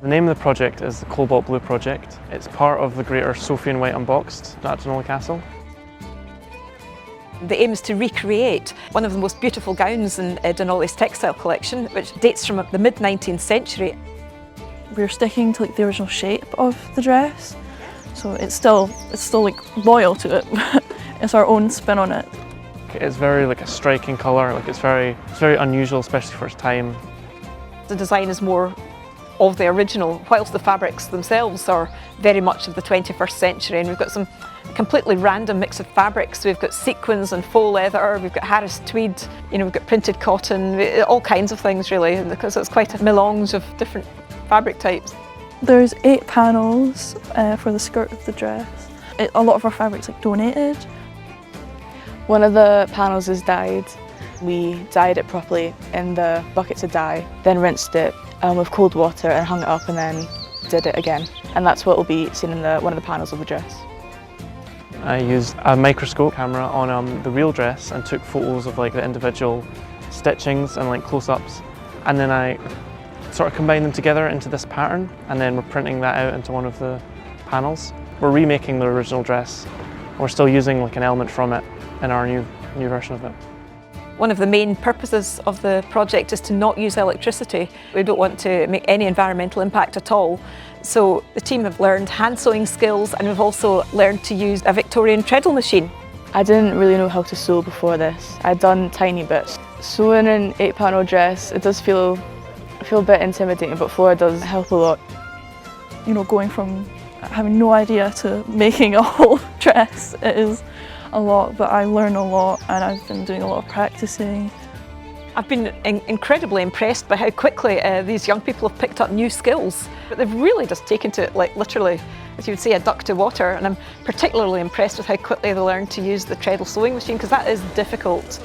The name of the project is the Cobalt Blue Project. It's part of the greater Sophie and White Unboxed at Dunollie Castle. The aim is to recreate one of the most beautiful gowns in Dunollie's textile collection, which dates from the mid-19th century. We're sticking to the original shape of the dress, so it's still loyal to it. It's our own spin on it. It's very a striking colour. It's very unusual, especially for its time. The design is more of the original, whilst the fabrics themselves are very much of the 21st century, and we've got some completely random mix of fabrics. We've got sequins and faux leather, we've got Harris tweed, we've got printed cotton, all kinds of things really, because it's quite a melange of different fabric types. There's 8 panels for the skirt of the dress. A lot of our fabric's donated. One of the panels is dyed. We dyed it properly in the buckets of dye, then rinsed it with cold water and hung it up, and then did it again. And that's what will be seen in one of the panels of the dress. I used a microscope camera on the real dress and took photos of the individual stitchings and close-ups, and then I sort of combined them together into this pattern, and then we're printing that out into one of the panels. We're remaking the original dress. We're still using an element from it in our new version of it. One of the main purposes of the project is to not use electricity. We don't want to make any environmental impact at all. So the team have learned hand sewing skills, and we've also learned to use a Victorian treadle machine. I didn't really know how to sew before this. I'd done tiny bits. Sewing an 8-panel dress, it does feel a bit intimidating, but Flora does help a lot. Going from having no idea to making a whole dress, it is a lot, but I learn a lot, and I've been doing a lot of practicing. I've been incredibly impressed by how quickly these young people have picked up new skills. But they've really just taken to it literally, as you would say, a duck to water, and I'm particularly impressed with how quickly they learned to use the treadle sewing machine, because that is difficult.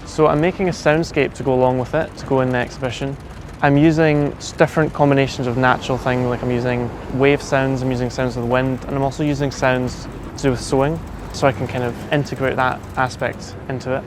So I'm making a soundscape to go along with it, to go in the exhibition. I'm using different combinations of natural things, I'm using wave sounds, I'm using sounds of the wind, and I'm also using sounds to do with sewing, so I can kind of integrate that aspect into it.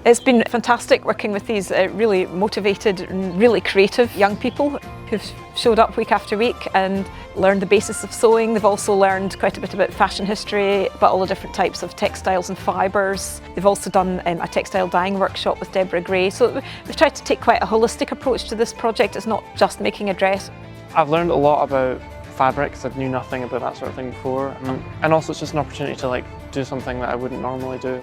It's been fantastic working with these really motivated and really creative young people who've showed up week after week and learned the basis of sewing. They've also learned quite a bit about fashion history, about all the different types of textiles and fibres. They've also done a textile dyeing workshop with Deborah Gray. So we've tried to take quite a holistic approach to this project. It's not just making a dress. I've learned a lot about fabrics. I knew nothing about that sort of thing before. And also it's just an opportunity to do something that I wouldn't normally do.